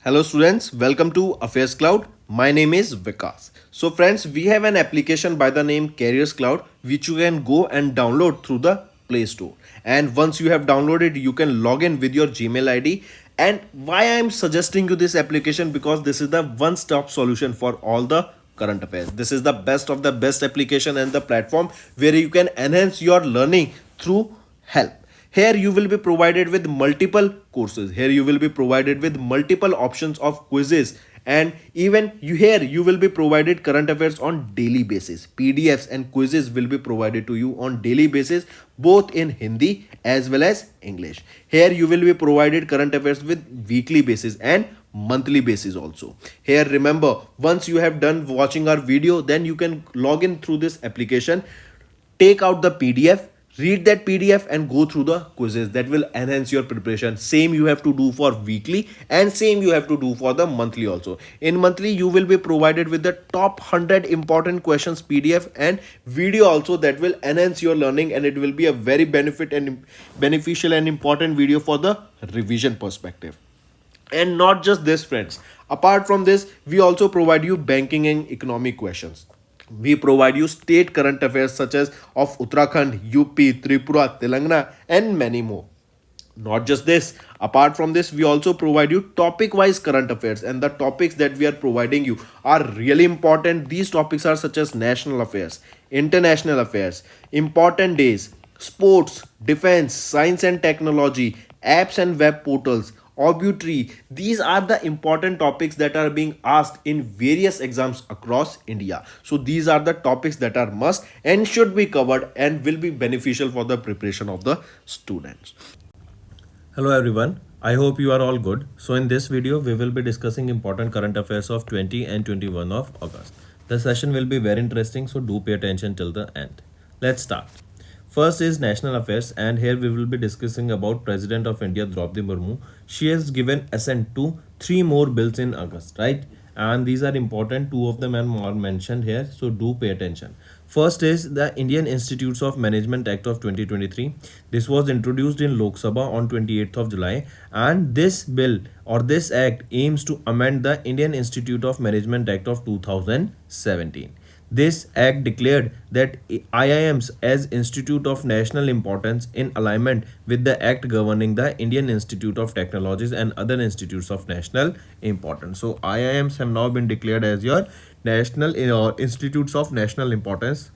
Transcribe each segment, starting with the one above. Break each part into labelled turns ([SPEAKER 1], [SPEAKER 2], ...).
[SPEAKER 1] Hello students, welcome to Affairscloud. My name is Vikas. So friends, we have an application by the name Careers Cloud which you can go and download through the Play Store. And once you have downloaded, you can log in with your Gmail ID. And why I am suggesting you this application, because this is the one-stop solution for all the current affairs. This is the best of the best application and the platform where you can enhance your learning through help. Here you will be provided with multiple courses. Here you will be provided with multiple options of quizzes, and even you will be provided current affairs on daily basis. PDFs and quizzes will be provided to you on daily basis, both in Hindi as well as English. Here you will be provided current affairs with weekly basis and monthly basis also. Here remember, once you have done watching our video, then you can log in through this application, take out the PDF, read that PDF and go through the quizzes. That will enhance your preparation. Same you have to do for weekly and same you have to do for the monthly also. In monthly you will be provided with the top 100 important questions PDF and video also, that will enhance your learning, and it will be a very beneficial and important video for the revision perspective. And not just this friends, apart from this we also provide you banking and economic questions. We provide you state current affairs such as of Uttarakhand, UP, Tripura, Telangana, and many more. Not just this, apart from this, we also provide you topic wise current affairs, and the topics that we are providing you are really important. These topics are such as national affairs, international affairs, important days, sports, defense, science and technology, apps and web portals, obituary. These are the important topics that are being asked in various exams across India. So these are the topics that are must and should be covered and will be beneficial for the preparation of the students. Hello everyone, I hope you are all good. So in this video we will be discussing important current affairs of 20 and 21 of August. The session will be very interesting, so do pay attention till the end. Let's start. First is national affairs, and here we will be discussing about President of India Draupadi Murmu. She has given assent to 3 more bills in August, right? And these are important. 2 of them are mentioned here, so do pay attention. First is the Indian Institutes of Management Act of 2023. This was introduced in Lok Sabha on 28th of July, and this bill or this act aims to amend the Indian Institute of Management Act of 2017. This act declared that IIMs as institute of national importance in alignment with the act governing the Indian Institute of Technologies and other institutes of national importance. So IIMs have now been declared as your national institutes of national importance.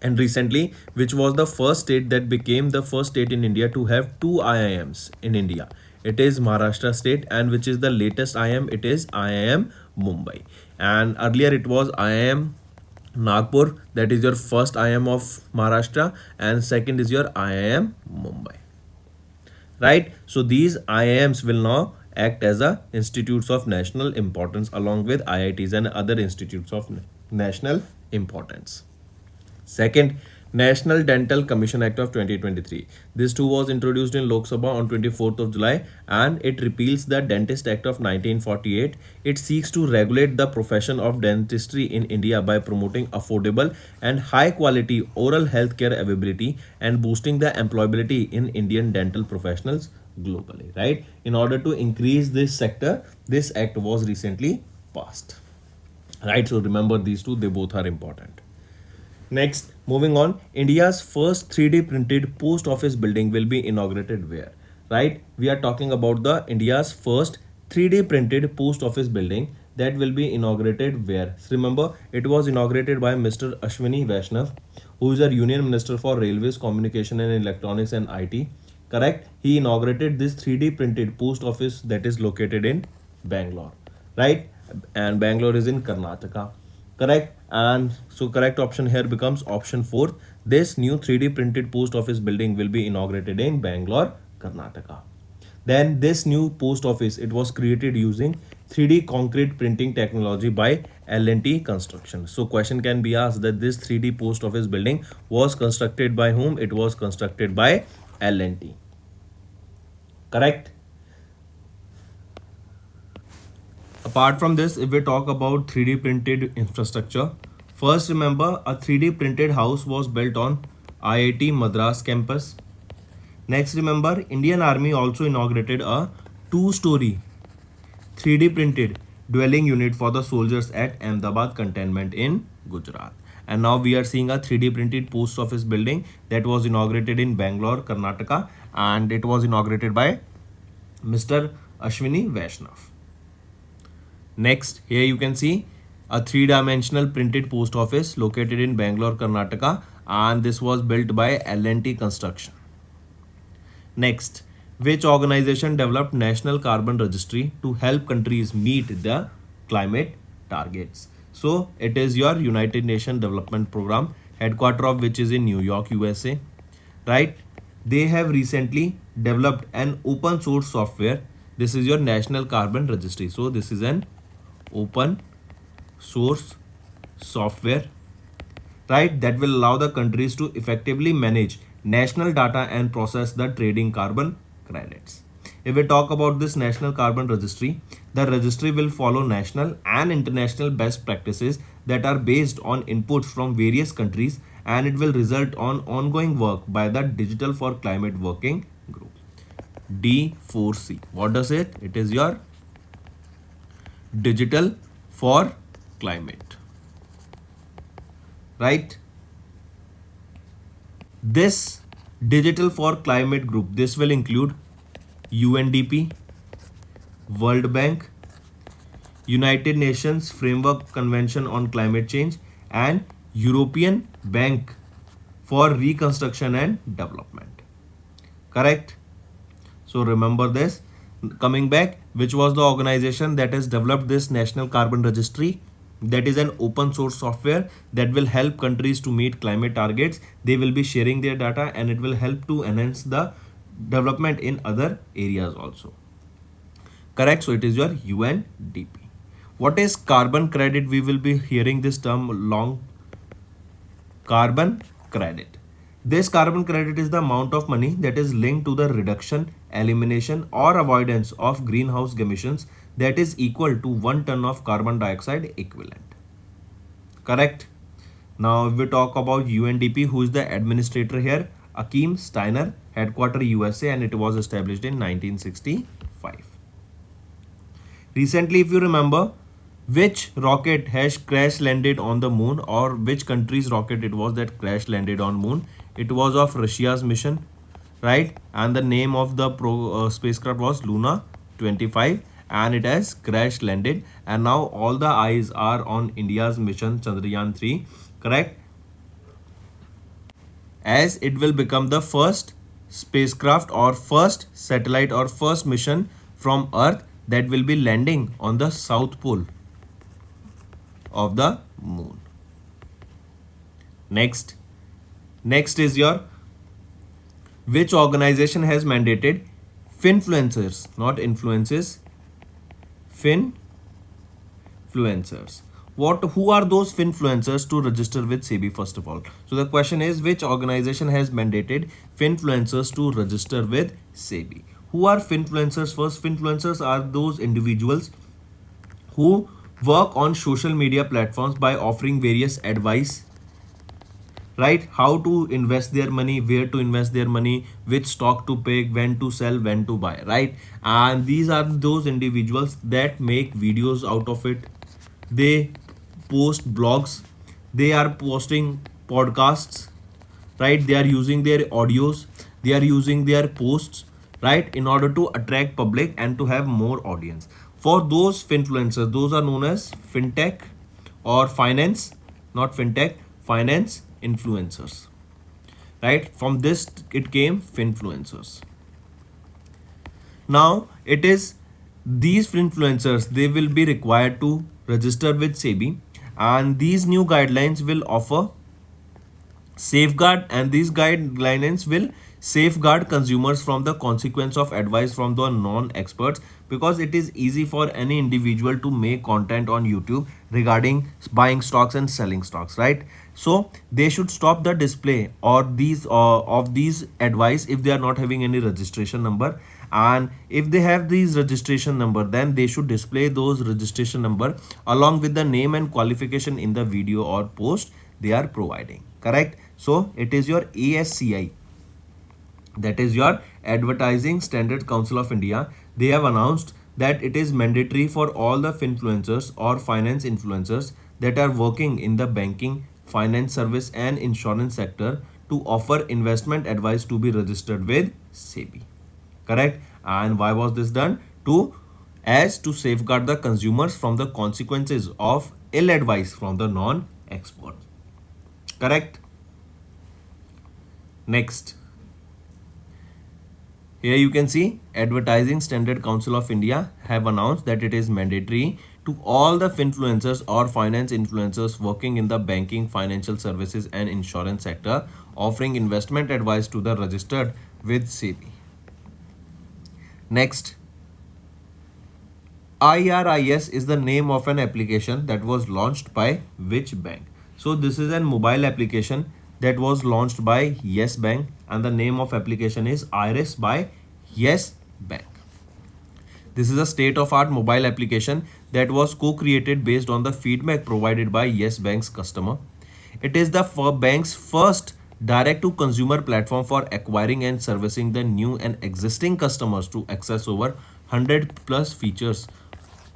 [SPEAKER 1] And recently, which was the first state that became the first state in India to have 2 IIMs in India. It is Maharashtra state, and which is the latest IIM, it is IIM Mumbai. And earlier it was IIM Nagpur, that is your first IIM of Maharashtra, and second is your IIM Mumbai. Right? So these IIMs will now act as a institutes of national importance along with IITs and other institutes of national importance. Second, National Dental Commission Act of 2023. This too was introduced in Lok Sabha on 24th of July, and it repeals the Dentist Act of 1948. It seeks to regulate the profession of dentistry in India by promoting affordable and high quality oral health care availability and boosting the employability in Indian dental professionals globally, right? In order to increase this sector, this act was recently passed, right? So remember these two, they both are important. Next, moving on, India's first 3D printed post office building will be inaugurated where? Right? We are talking about the India's first 3D printed post office building that will be inaugurated where? So remember, it was inaugurated by Mr. Ashwini Vaishnav, who is our Union Minister for Railways, Communication and Electronics and IT. Correct? He inaugurated this 3D printed post office that is located in Bangalore. Right? And Bangalore is in Karnataka. Correct? And so correct option here becomes option 4. This new 3D printed post office building will be inaugurated in Bangalore, Karnataka. Then this new post office, it was created using 3D concrete printing technology by L&T Construction. So question can be asked that this 3D post office building was constructed by whom? It was constructed by L&T. Correct? Apart from this, if we talk about 3D printed infrastructure, first remember a 3D printed house was built on IIT Madras campus. Next remember, Indian Army also inaugurated a 2-story 3D printed dwelling unit for the soldiers at Ahmedabad cantonment in Gujarat. And now we are seeing a 3D printed post office building that was inaugurated in Bangalore, Karnataka, and it was inaugurated by Mr. Ashwini Vaishnav. Next, here you can see a three-dimensional printed post office located in Bangalore, Karnataka, and this was built by L&T Construction. Next, which organization developed National Carbon Registry to help countries meet the climate targets? So it is your United Nations Development Program, headquarter of which is in New York, USA, right? They have recently developed an open source software. This is your National Carbon Registry. So this is an open source software, right, that will allow the countries to effectively manage national data and process the trading carbon credits. If we talk about this National Carbon Registry, the registry will follow national and international best practices that are based on inputs from various countries, and it will result on ongoing work by the Digital for Climate Working Group, D4C. What does it? It is your Digital for Climate, right? This Digital for Climate group, this will include UNDP, World Bank, United Nations Framework Convention on Climate Change, and European Bank for Reconstruction and Development. Correct? So remember this. Coming back, which was the organization that has developed this National Carbon Registry? That is an open source software that will help countries to meet climate targets. They will be sharing their data, and it will help to enhance the development in other areas also. Correct? So it is your UNDP. What is carbon credit? We will be hearing this term long. Carbon credit. This carbon credit is the amount of money that is linked to the reduction, elimination, or avoidance of greenhouse emissions that is equal to 1 ton of carbon dioxide equivalent. Correct? Now, if we talk about UNDP, who is the administrator here? Akim Steiner, headquarter USA, and it was established in 1965. Recently, if you remember, which rocket has crash landed on the moon, or which country's rocket it was that crash landed on moon? It was of Russia's mission, right? And the name of the spacecraft was Luna 25, and it has crash landed. And now all the eyes are on India's mission Chandrayaan 3, correct? As it will become the first spacecraft or first satellite or first mission from Earth that will be landing on the south pole of the moon. Next is your, which organization has mandated finfluencers, not influences, finfluencers. Who are those finfluencers to register with SEBI first of all? So the question is, which organization has mandated finfluencers to register with SEBI? Who are finfluencers? First, finfluencers are those individuals who work on social media platforms by offering various advice, right? How to invest their money, where to invest their money, which stock to pick, when to sell, when to buy, right? And these are those individuals that make videos out of it. They post blogs, they are posting podcasts, right? They are using their audios, they are using their posts, right, in order to attract public and to have more audience. For those finfluencers, those are known as fintech or finance, not fintech, finance influencers, right? From this it came finfluencers. Now it is these finfluencers, they will be required to register with SEBI, and these new guidelines will offer safeguard, and these guidelines will safeguard consumers from the consequence of advice from the non-experts, because it is easy for any individual to make content on YouTube regarding buying stocks and selling stocks, right? So they should stop the display or these of these advice if they are not having any registration number, and if they have these registration number, then they should display those registration number along with the name and qualification in the video or post they are providing, correct? So it is your ASCI, that is your Advertising Standard Council of India. They have announced that it is mandatory for all the influencers or finance influencers that are working in the banking, finance service and insurance sector to offer investment advice to be registered with SEBI. Correct? And why was this done? To safeguard the consumers from the consequences of ill advice from the non-expert. Correct? Next. Here you can see Advertising Standard Council of India have announced that it is mandatory to all the influencers or finance influencers working in the banking, financial services and insurance sector offering investment advice to the registered with SEBI. Next, IRIS is the name of an application that was launched by which bank? So this is a mobile application that was launched by Yes Bank and the name of application is Iris by Yes Bank. This is a state-of-art mobile application that was co-created based on the feedback provided by Yes Bank's customer. It is the bank's first direct-to-consumer platform for acquiring and servicing the new and existing customers to access over 100 plus features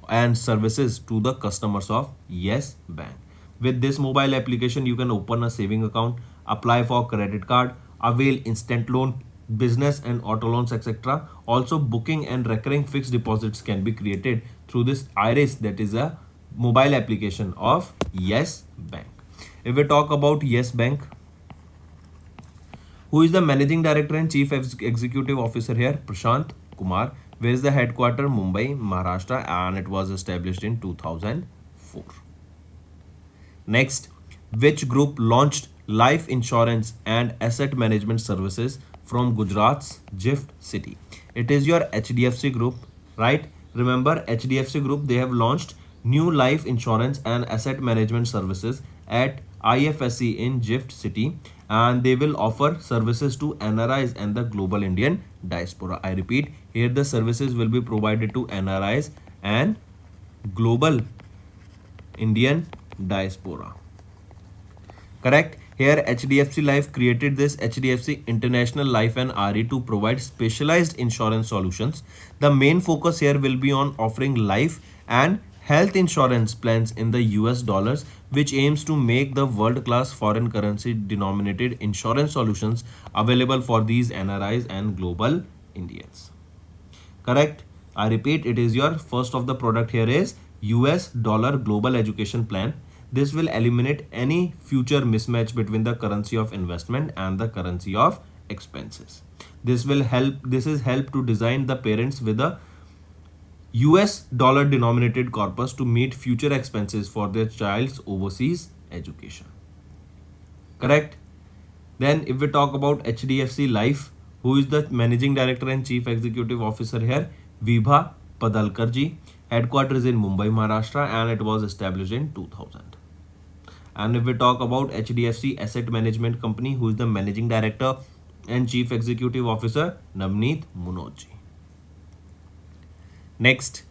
[SPEAKER 1] and services to the customers of Yes Bank. With this mobile application, you can open a saving account, apply for credit card, avail instant loan, business and auto loans, etc. Also, booking and recurring fixed deposits can be created through this Iris, that is a mobile application of Yes Bank. If we talk about Yes Bank, who is the managing director and chief executive officer here? Prashant Kumar. Where is the headquarter? Mumbai, Maharashtra, and it was established in 2004. Next, which group launched life insurance and asset management services from Gujarat's GIFT city? It is your HDFC group, right? Remember HDFC group, they have launched new life insurance and asset management services at IFSC in GIFT city, and they will offer services to NRIs and the global Indian diaspora. I repeat, here the services will be provided to NRIs and global Indian diaspora. Correct? Here HDFC Life created this HDFC International Life and RE to provide specialized insurance solutions. The main focus here will be on offering life and health insurance plans in the US dollars, which aims to make the world-class foreign currency denominated insurance solutions available for these NRIs and global Indians. Correct? I repeat, it is your first of the product here is US dollar global education plan. This will eliminate any future mismatch between the currency of investment and the currency of expenses. This is help to design the parents with a US dollar denominated corpus to meet future expenses for their child's overseas education. Correct? Then if we talk about HDFC Life, who is the managing director and chief executive officer here? Vibha Padalkar ji. Headquarters in Mumbai, Maharashtra, and it was established in 2000. And if we talk about HDFC Asset Management Company, who is the managing director and chief executive officer? Navneet Munoj ji. Next,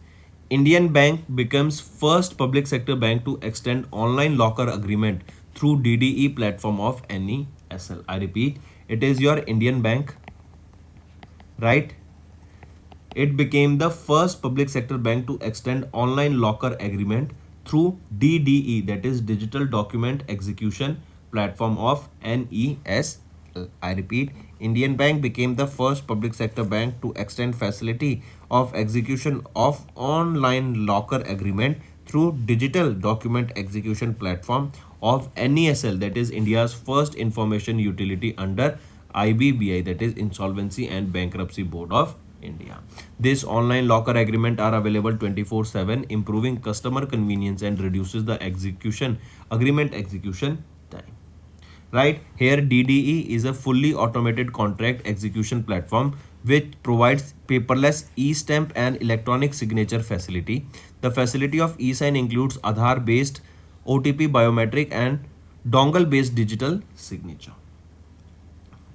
[SPEAKER 1] Indian Bank becomes first public sector bank to extend online locker agreement through DDE platform of NESL. I repeat, it is your Indian Bank, right? It became the first public sector bank to extend online locker agreement through DDE, that is Digital Document Execution Platform of NESL. I repeat, Indian Bank became the first public sector bank to extend facility of execution of online locker agreement through Digital Document Execution Platform of NESL, that is India's first information utility under IBBI, that is Insolvency and Bankruptcy Board of India. This online locker agreement are available 24/7, improving customer convenience and reduces the agreement execution time. Right here, DDE is a fully automated contract execution platform which provides paperless e-stamp and electronic signature facility. The facility of e-sign includes Aadhaar-based OTP biometric and dongle-based digital signature.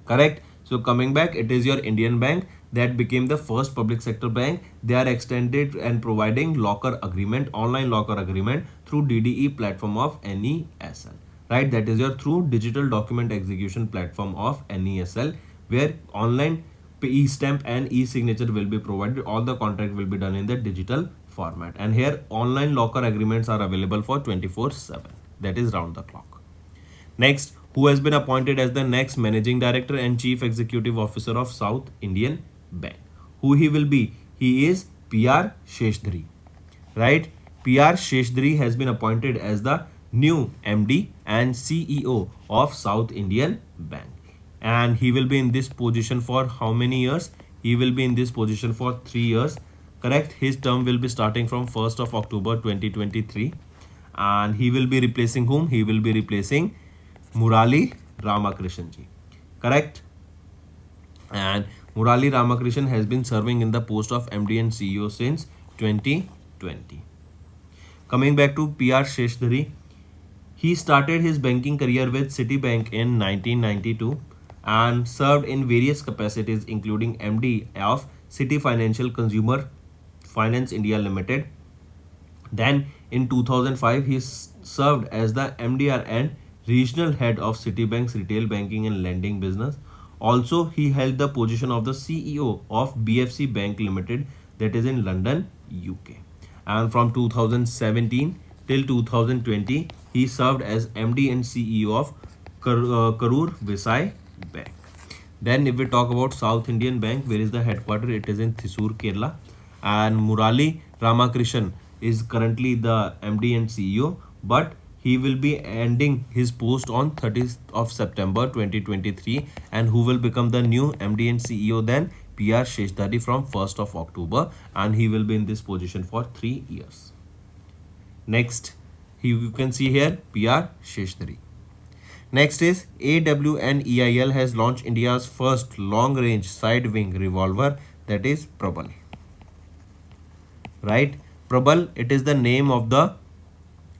[SPEAKER 1] Correct? So coming back, it is your Indian Bank that became the first public sector bank. They are extended and providing locker agreement, online locker agreement through DDE platform of NESL. Right, that is your through Digital Document Execution Platform of NESL, where online e-stamp and e-signature will be provided. All the contract will be done in the digital format. And here online locker agreements are available for 24/7. That is round the clock. Next, who has been appointed as the next managing director and chief executive officer of South Indian Bank? Who he will be? He is PR Sheshdhari. Right? PR Sheshdhari has been appointed as the new MD and CEO of South Indian Bank. And he will be in this position for how many years? He will be in this position for 3 years. Correct? His term will be starting from 1st of October 2023. And he will be replacing whom? He will be replacing Murali Ramakrishnan ji. Correct? And Murali Ramakrishnan has been serving in the post of MD and CEO since 2020. Coming back to PR Sheshdhari, he started his banking career with Citibank in 1992 and served in various capacities including MD of City Financial Consumer Finance India Limited. Then in 2005 he served as the MDR and regional head of Citibank's retail banking and lending business. Also he held the position of the CEO of BFC Bank Limited, that is in London, UK. And from 2017 till 2020 he served as MD and CEO of Karur Visai Bank. Then if we talk about South Indian Bank, where is the headquarters? It is in Thrissur, Kerala. And Murali Ramakrishnan is currently the MD and CEO, but he will be ending his post on 30th of September 2023. And who will become the new MD and CEO then? PR Sheshdhari from 1st of October, and he will be in this position for 3 years. Next, you can see here PR Sheshdhari. Next is AWNEIL has launched India's first long-range side-wing revolver, that is Prabal. Right? Prabal, it is the name of the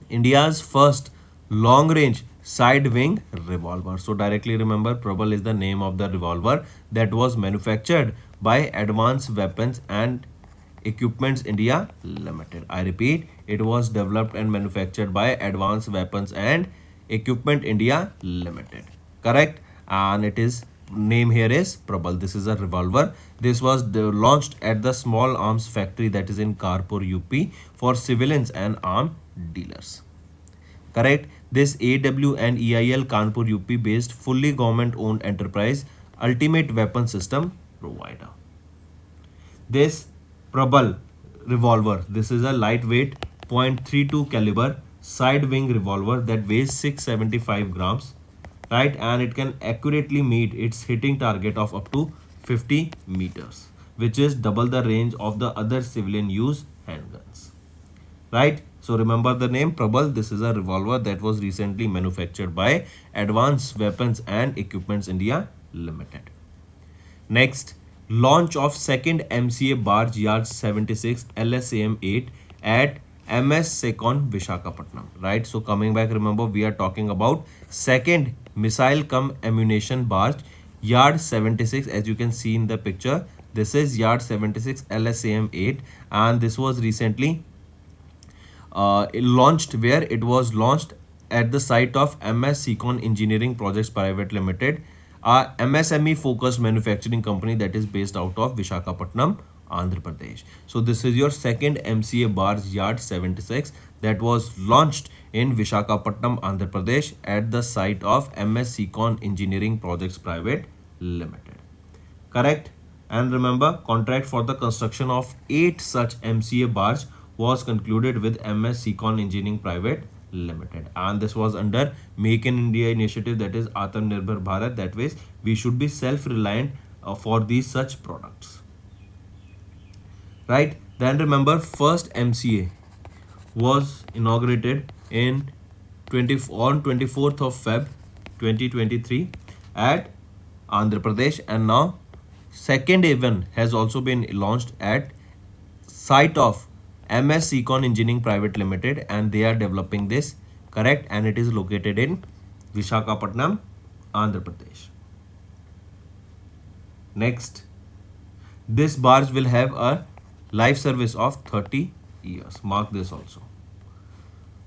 [SPEAKER 1] India's first long-range side-wing revolver. So directly remember, Prabal is the name of the revolver that was manufactured by Advanced Weapons and Equipments India Limited. I repeat, it was developed and manufactured by Advanced Weapons and Equipment India Limited. Correct? And it is name here is Prabal. This is a revolver. This was launched at the small arms factory that is in Kanpur, UP for civilians and arms dealers. Correct? This AWNEIL Kanpur UP based fully government owned enterprise ultimate weapon system provider. This Prabal revolver, this is a lightweight .32 caliber side wing revolver that weighs 675 grams, right? And it can accurately meet its hitting target of up to 50 meters, which is double the range of the other civilian use handguns, right? So remember the name Prabal. This is a revolver that was recently manufactured by Advanced Weapons and Equipments India Limited. Next, launch of second MCA barge Yard 76 LSAM 8 at MS Secon Vishakhapatnam, right? So coming back, remember we are talking about second missile cum ammunition barge Yard 76. As you can see in the picture, this is Yard 76 LSAM 8, and this was recently launched, where it was launched at the site of MS Secon Engineering Projects Private Limited, a MSME focused manufacturing company that is based out of Vishakhapatnam, Andhra Pradesh. So this is your second MCA barge Yard 76 that was launched in Vishakhapatnam, Andhra Pradesh at the site of MS Secon Engineering Projects Private Limited. Correct? And remember, contract for the construction of 8 such MCA barge was concluded with MS Secon Engineering Private Limited, and this was under Make in India initiative, that is Atmanirbhar Bharat. That way we should be self-reliant for these such products, right? Then remember, first MCA was inaugurated on 24th of Feb 2023 at Andhra Pradesh, and now second event has also been launched at site of MS Secon Engineering Private Limited, and they are developing this, correct? And it is located in Vishakhapatnam, Andhra Pradesh. Next, this barge will have a life service of 30 years. Mark this also.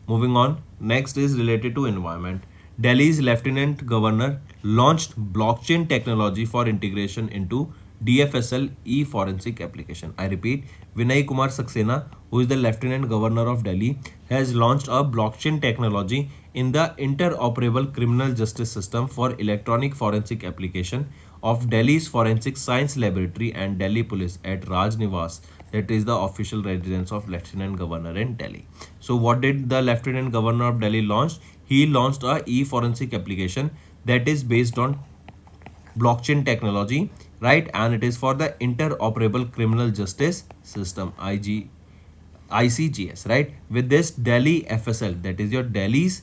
[SPEAKER 1] Moving on, next is related to environment. Delhi's Lieutenant Governor launched blockchain technology for integration into DFSL e-forensic application. I repeat, Vinay Kumar Saxena, who is the Lieutenant Governor of Delhi, has launched a blockchain technology in the interoperable criminal justice system for electronic forensic application of Delhi's Forensic Science Laboratory and Delhi Police at Raj Niwas, that is the official residence of Lieutenant Governor in Delhi. So what did the Lieutenant Governor of Delhi launch? He launched a e-forensic application that is based on blockchain technology, right? And it is for the interoperable criminal justice system, ICGS, right? With this Delhi FSL, that is your Delhi's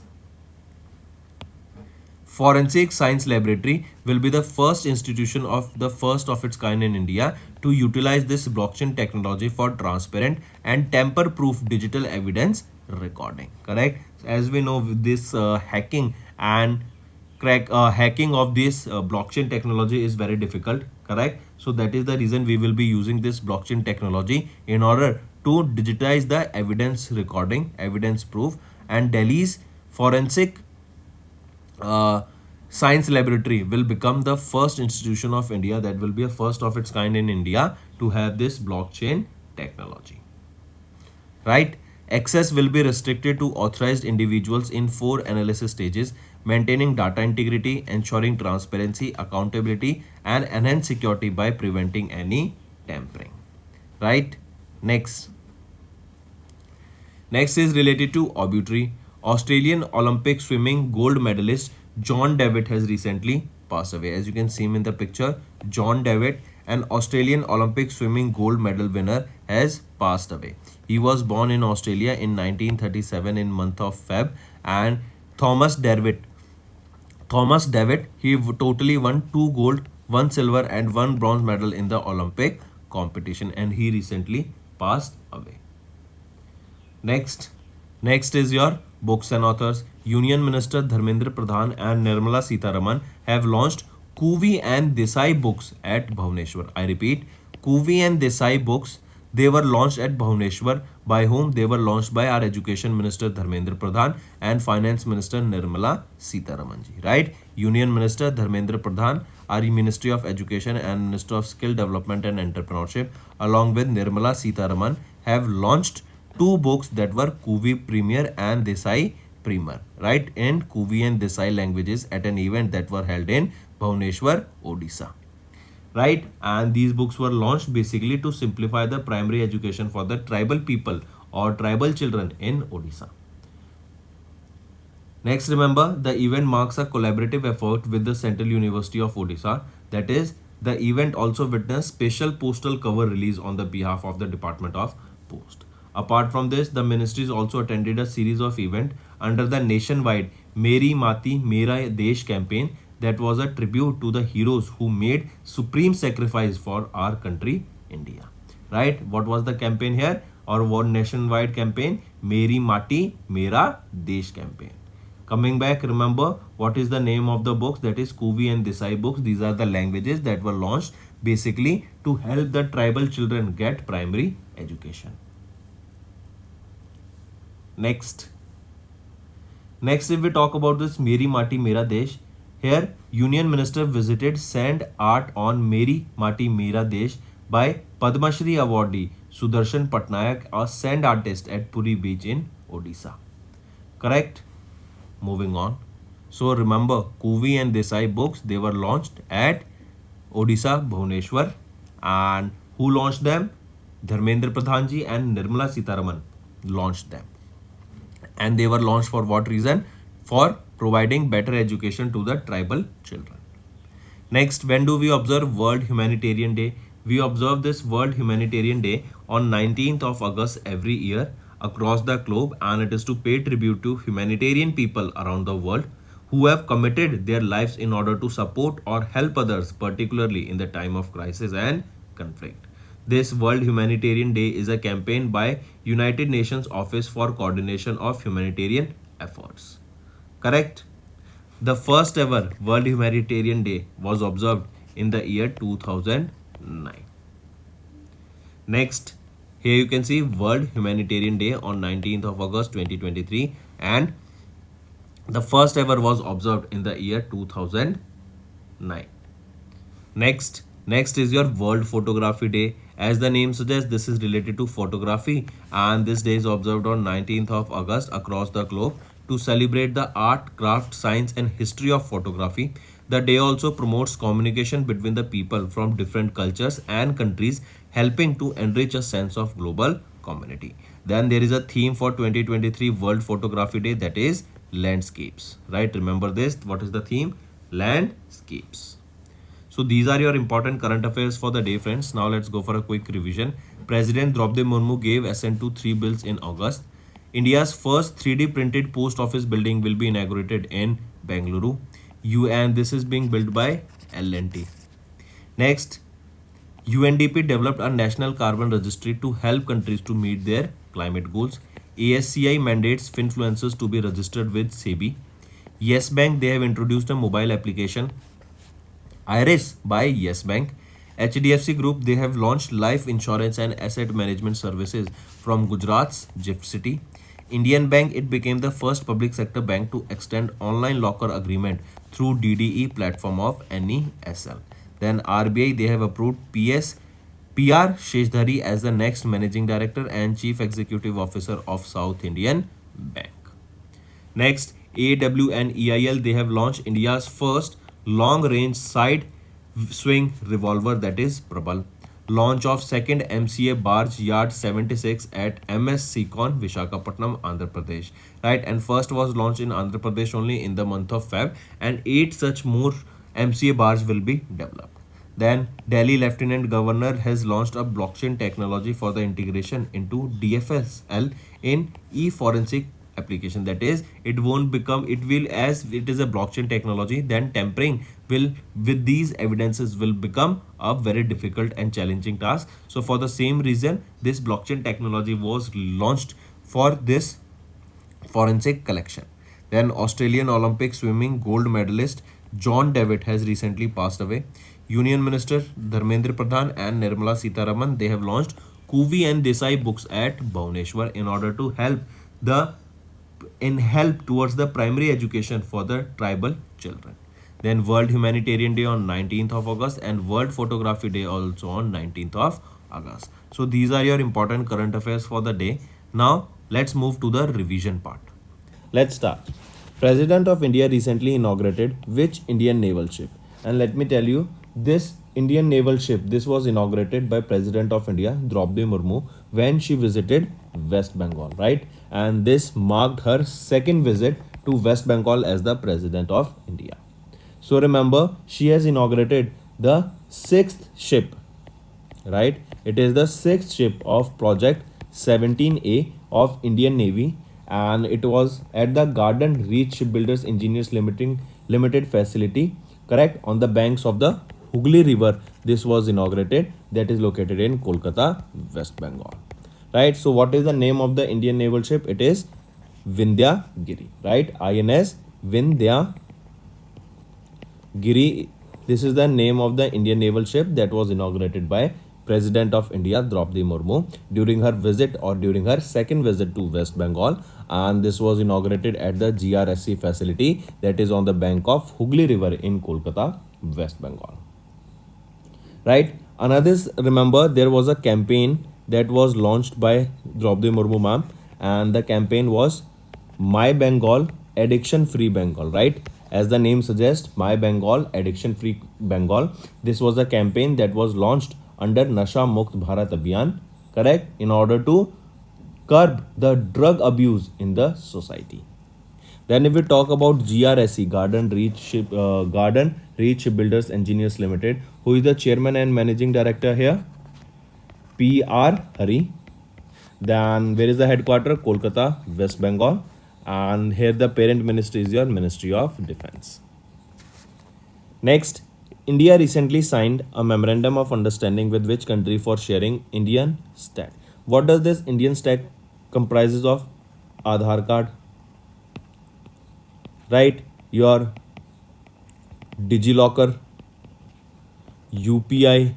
[SPEAKER 1] Forensic Science Laboratory, will be the first institution of the first of its kind in India to utilize this blockchain technology for transparent and tamper-proof digital evidence recording. Correct? As we know, with this hacking and hacking of this blockchain technology is very difficult. Correct? So that is the reason we will be using this blockchain technology in order to digitize the evidence recording, evidence proof, and Delhi's forensic science laboratory will become the first institution of India, that will be a first of its kind in India to have this blockchain technology. Right? Access will be restricted to authorized individuals in 4 analysis stages, maintaining data integrity, ensuring transparency, accountability, and enhanced security by preventing any tampering. Right? Next. Next is related to obituary. Australian Olympic swimming gold medalist John Davitt has recently passed away. As you can see him in the picture, John Davitt, an Australian Olympic swimming gold medal winner, has passed away. He was born in Australia in 1937 in month of Feb, and Thomas Davitt, he totally won 2 gold, 1 silver and 1 bronze medal in the Olympic competition, and he recently passed away. Next is your books and authors. Union Minister Dharmendra Pradhan and Nirmala Sitharaman have launched Kuvi and Desai books at Bhubaneswar. I repeat, Kuvi and Desai books, they were launched at Bhubaneswar. By whom? They were launched by our Education Minister Dharmendra Pradhan and Finance Minister Nirmala Sitharaman ji. Right? Union Minister Dharmendra Pradhan, our Ministry of Education and Minister of Skill Development and Entrepreneurship, along with Nirmala Sitharaman, have launched 2 books that were Kuvi Premier and Desai Premier, right, in Kuvi and Desai languages at an event that were held in Bhubaneswar, Odisha, right? And these books were launched basically to simplify the primary education for the tribal people or tribal children in Odisha. Next, remember, the event marks a collaborative effort with the Central University of Odisha. That is, the event also witnessed special postal cover release on the behalf of the Department of Post. Apart from this, the ministries also attended a series of events under the nationwide Meri Mati Mera Desh campaign that was a tribute to the heroes who made supreme sacrifice for our country, India. Right? What was the campaign here? Or what nationwide campaign? Meri Mati Mera Desh campaign. Coming back, remember what is the name of the books? That is Kuvi and Desai books. These are the languages that were launched basically to help the tribal children get primary education. Next, if we talk about this Meri Mati Mera Desh, here Union Minister visited Sand Art on Meri Mati Mera Desh by Padma Shri awardee Sudarshan Patnaik, a sand artist at Puri Beach in Odisha. Correct? Moving on. So remember, Kuvi and Desai books, they were launched at Odisha, Bhubaneswar, and who launched them? Dharmendra Pradhan ji and Nirmala Sitharaman launched them. And they were launched for what reason? For providing better education to the tribal children. Next, when do we observe World Humanitarian Day? We observe this World Humanitarian Day on 19th of August every year across the globe, and it is to pay tribute to humanitarian people around the world who have committed their lives in order to support or help others, particularly in the time of crisis and conflict. This World Humanitarian Day is a campaign by United Nations Office for Coordination of Humanitarian Efforts. Correct? The first ever World Humanitarian Day was observed in the year 2009. Next, here you can see World Humanitarian Day on 19th of August 2023, and the first ever was observed in the year 2009. Next, Next is your World Photography Day. As the name suggests, this is related to photography, and this day is observed on 19th of August across the globe to celebrate the art, craft, science and history of photography. The day also promotes communication between the people from different cultures and countries, helping to enrich a sense of global community. Then there is a theme for 2023 World Photography Day, that is landscapes, right? Remember this. What is the theme? Landscapes. So these are your important current affairs for the day, friends. Now let's go for a quick revision. President Draupadi Murmu gave assent to 3 bills in August. India's first 3D printed post office building will be inaugurated in Bengaluru. And this is being built by L&T. Next, UNDP developed a national carbon registry to help countries to meet their climate goals. ASCI mandates finfluencers to be registered with SEBI. Yes Bank, they have introduced a mobile application Iris by Yes Bank. HDFC Group, they have launched life insurance and asset management services from Gujarat's Gift City. Indian Bank, it became the first public sector bank to extend online locker agreement through DDE platform of NESL. Then RBI, they have approved PR Sheshdhari as the next managing director and chief executive officer of South Indian Bank. Next, AW and EIL, they have launched India's first long-range side swing revolver, that is Prabal. Launch of second MCA barge yard 76 at MS Seacon, Vishakhapatnam, Andhra Pradesh. Right, and first was launched in Andhra Pradesh only in the month of Feb, and 8 such more MCA barge will be developed. Then Delhi Lieutenant Governor has launched a blockchain technology for the integration into DFSL in e-forensic application. That is, it will, as it is a blockchain technology, then tampering will with these evidences will become a very difficult and challenging task. So for the same reason, this blockchain technology was launched for this forensic collection. Then Australian Olympic swimming gold medalist John Devitt has recently passed away. Union Minister Dharmendra Pradhan and Nirmala Sitharaman, they have launched Kuvi and Desai books at Bhubaneswar in order to help towards the primary education for the tribal children. Then World Humanitarian Day on 19th of August and World Photography Day also on 19th of August. So these are your important current affairs for the day. Now let's move to the revision part. Let's start. President of India recently inaugurated which Indian naval ship? And let me tell you, this Indian naval ship, this was inaugurated by President of India Draupadi Murmu when she visited West Bengal, right? And this marked her second visit to West Bengal as the President of India. So remember, she has inaugurated the 6th ship, right? It is the 6th ship of Project 17A of Indian Navy, and it was at the Garden Reach Shipbuilders Engineers Limited facility, correct, on the banks of the Hooghly River. This was inaugurated, that is located in Kolkata, West Bengal. Right, so what is the name of the Indian naval ship? It is Vindhyagiri, right? INS Vindhyagiri. This is the name of the Indian naval ship that was inaugurated by President of India Draupadi Murmu during her visit or during her second visit to West Bengal, and this was inaugurated at the GRSC facility that is on the bank of Hooghly River in Kolkata, West Bengal. Right, another, remember, there was a campaign that was launched by Draupadi Murmu ma'am, and the campaign was My Bengal, Addiction Free Bengal, right? As the name suggests, My Bengal, Addiction Free Bengal. This was a campaign that was launched under Nasha Mukt Bharat Abhiyan, correct, in order to curb the drug abuse in the society. Then if we talk about GRSE, Garden Reach Shipbuilders Engineers Limited, who is the chairman and managing director here? PR Hari. Then where is the headquarter? Kolkata, West Bengal. And here the parent ministry is your Ministry of Defense. Next, India recently signed a memorandum of understanding with which country for sharing Indian stack? What does this Indian stack comprises of? Aadhaar card, right? Your DigiLocker, UPI,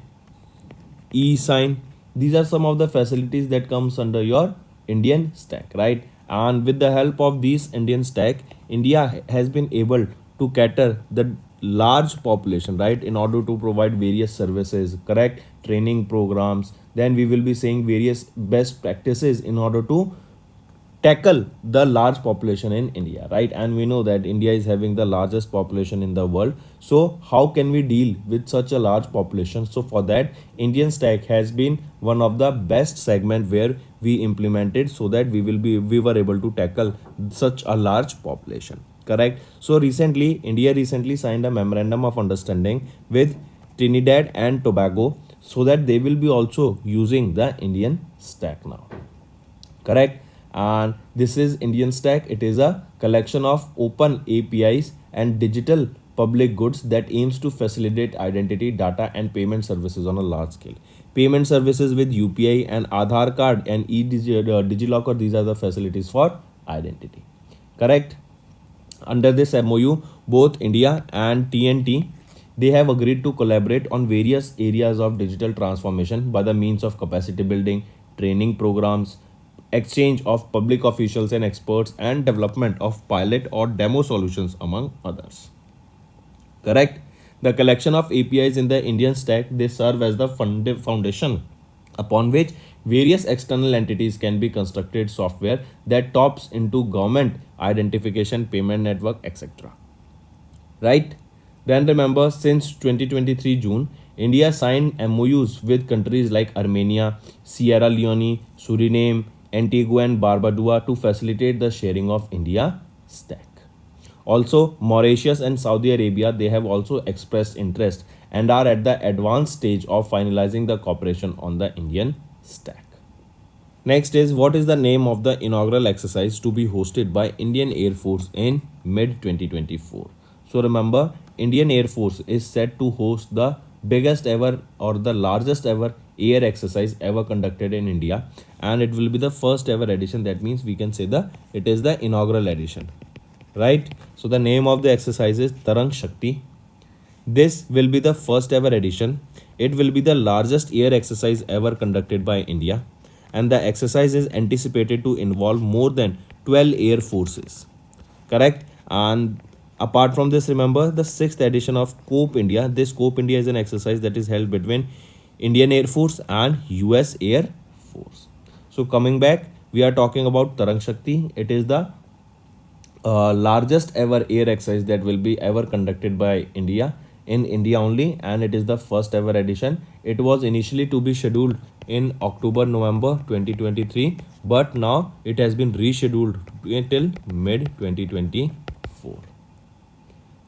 [SPEAKER 1] e-sign. These are some of the facilities that comes under your Indian stack, right? And with the help of these Indian stack, India has been able to cater the
[SPEAKER 2] large population, right, in order to provide various services, correct, training programs. Then we will be saying various best practices in order to tackle the large population in India, right? And we know that India is having the largest population in the world. So how can we deal with such a large population? So for that, Indian stack has been one of the best segment where we implemented so that we were able to tackle such a large population, correct? So recently, India recently signed a memorandum of understanding with Trinidad and Tobago so that they will be also using the Indian stack now, correct? And this is Indian stack. It is a collection of open APIs and digital public goods that aims to facilitate identity, data and payment services on a large scale. Payment services with UPI and Aadhaar card and DigiLocker, these are the facilities for identity, correct? Under this MOU, both India and TNT, they have agreed to collaborate on various areas of digital transformation by the means of capacity building, training programs, exchange of public officials and experts, and development of pilot or demo solutions, among others. Correct? The collection of APIs in the Indian stack, they serve as the foundation upon which various external entities can be constructed software that taps into government identification, payment network, etc. Right? Then remember, since 2023 June, India signed MOUs with countries like Armenia, Sierra Leone, Suriname, Antigua and Barbuda to facilitate the sharing of India stack. Also, Mauritius and Saudi Arabia, they have also expressed interest and are at the advanced stage of finalizing the cooperation on the Indian stack. Next is, what is the name of the inaugural exercise to be hosted by Indian Air Force in mid 2024? So remember, Indian Air Force is set to host the biggest ever or the largest ever air exercise ever conducted in India, and it will be the first ever edition. That means we can say it is the inaugural edition, right? So the name of the exercise is Taran Shakti. This will be the first ever edition. It will be the largest air exercise ever conducted by India, and the exercise is anticipated to involve more than 12 air forces, correct? And apart from this, remember the sixth edition of Cope India. This Cope India is an exercise that is held between Indian Air Force and US Air Force. So coming back, we are talking about Tarang Shakti. It is the largest ever air exercise that will be ever conducted by India in India only, and it is the first ever edition. It was initially to be scheduled in October November 2023, but now it has been rescheduled until mid 2024,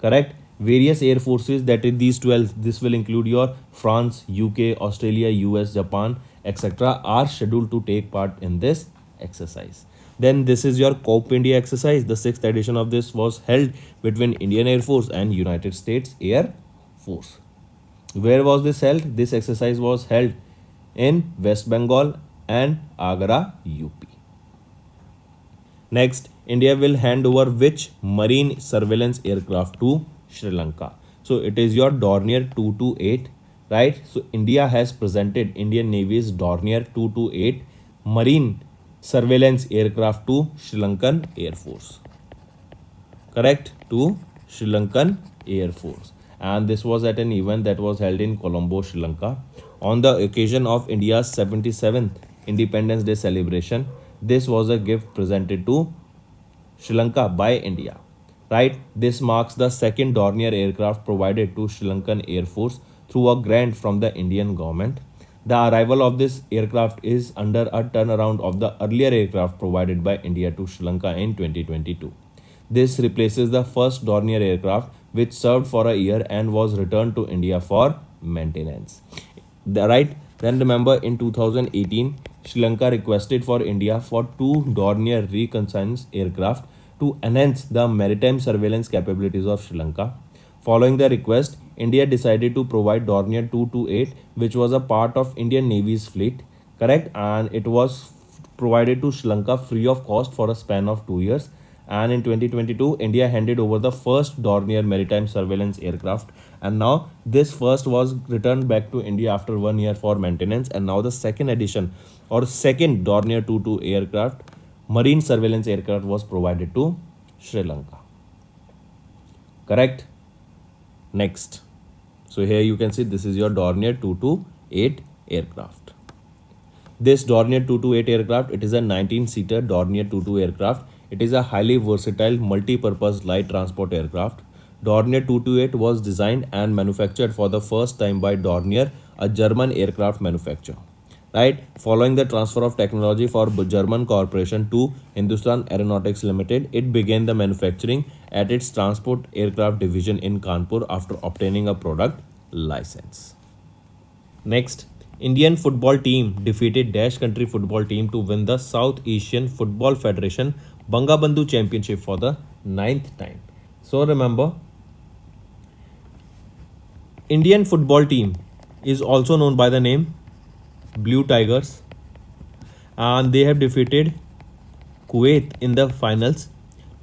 [SPEAKER 2] correct? Various air forces, that is these 12, this will include your France, UK, Australia, US, Japan, etc., are scheduled to take part in this exercise. Then this is your COP India exercise. The sixth edition of this was held between Indian Air Force and United States Air Force. Where was this held? This exercise was held in West Bengal and Agra, UP. Next, India will hand over which marine surveillance aircraft to Sri Lanka? So it is your Dornier 228, right? So India has presented Indian Navy's Dornier 228 marine surveillance aircraft to Sri Lankan Air Force, correct? To Sri Lankan Air Force. And this was at an event that was held in Colombo, Sri Lanka, on the occasion of India's 77th Independence Day celebration. This was a gift presented to Sri Lanka by India, right? This marks the second Dornier aircraft provided to Sri Lankan Air Force through a grant from the Indian government. The arrival of this aircraft is under a turnaround of the earlier aircraft provided by India to Sri Lanka in 2022. This replaces the first Dornier aircraft, which served for a year and was returned to India for maintenance. Right? Then remember, in 2018, Sri Lanka requested for India for two Dornier reconnaissance aircraft to enhance the maritime surveillance capabilities of Sri Lanka. Following the request, India decided to provide Dornier 228, which was a part of Indian Navy's fleet, correct? And it was provided to Sri Lanka free of cost for a span of 2 years. And in 2022, India handed over the first Dornier maritime surveillance aircraft. And now this first was returned back to India after 1 year for maintenance. And now the second edition or second Dornier 22 aircraft, marine surveillance aircraft, was provided to Sri Lanka. Correct? Next. So here you can see this is your Dornier 228 aircraft. This Dornier 228 aircraft, it is a 19-seater Dornier 22 aircraft. It is a highly versatile multi-purpose light transport aircraft. Dornier 228 was designed and manufactured for the first time by Dornier, a German aircraft manufacturer. Right? Following the transfer of technology for German corporation to Hindustan Aeronautics Limited, it began the manufacturing at its transport aircraft division in Kanpur after obtaining a product license. Next, Indian football team defeated Dash country football team to win the South Asian Football Federation Banga Bandhu Championship for the ninth time. So remember, Indian football team is also known by the name Blue Tigers, and they have defeated Kuwait in the finals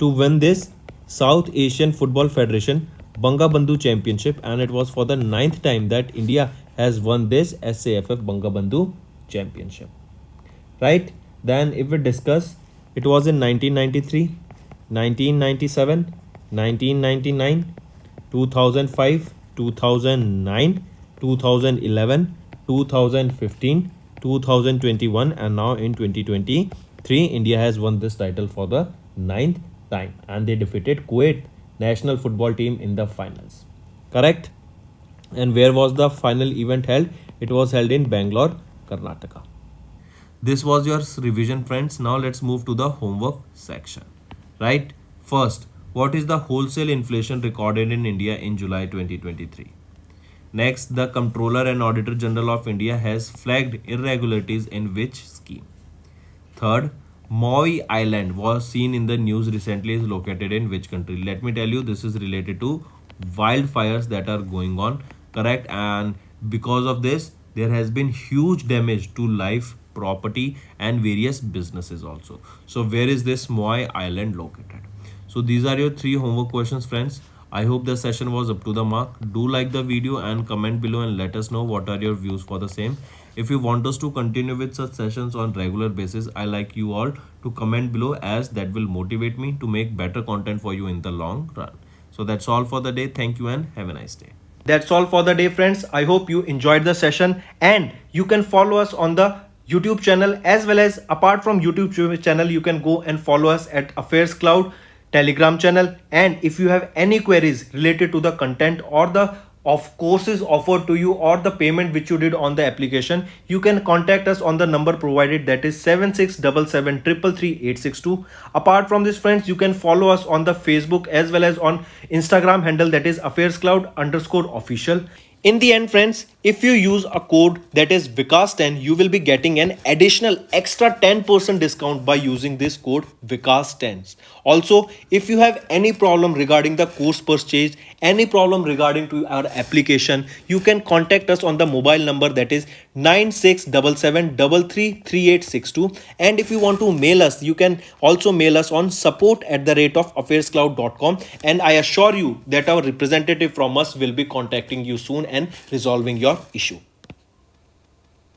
[SPEAKER 2] to win this South Asian Football Federation Banga Bandhu Championship, and it was for the ninth time that India has won this SAFF Banga Bandhu Championship. Right? Then if we discuss, it was in 1993, 1997, 1999, 2005, 2009, 2011, 2015, 2021, and now in 2023, India has won this title for the ninth time, and they defeated Kuwait national football team in the finals. Correct? And where was the final event held? It was held in Bangalore, Karnataka. This was your revision, friends. Now let's move to the homework section. Right? First, what is the wholesale inflation recorded in India in July 2023? Next, the Comptroller and Auditor General of India has flagged irregularities in which scheme? Third, Maui Island was seen in the news recently is located in which country? Let me tell you, this is related to wildfires that are going on, correct? And because of this, there has been huge damage to life, property, and various businesses also. So where is this Maui Island located? So these are your three homework questions, friends. I hope the session was up to the mark. Do like the video and comment below and let us know what are your views for the same. If you want us to continue with such sessions on regular basis, I like you all to comment below, as that will motivate me to make better content for you in the long run. So that's all for the day. Thank you and have a nice day.
[SPEAKER 1] That's all for the day, friends. I hope you enjoyed the session, and you can follow us on the YouTube channel, as well as apart from YouTube channel, you can go and follow us at Affairscloud Telegram channel. And if you have any queries related to the content or the courses offered to you or the payment which you did on the application, you can contact us on the number provided, that is 7677333862. Apart from this, friends, you can follow us on the Facebook as well as on Instagram handle, that is Affairscloud_official. In the end, friends, if you use a code that is Vikas10, you will be getting an additional extra 10% discount by using this code Vikas10. Also, if you have any problem regarding the course purchase, any problem regarding to our application, you can contact us on the mobile number, that is 9677333862. And if you want to mail us, you can also mail us on support@affairscloud.com, and I assure you that our representative from us will be contacting you soon and resolving your issue.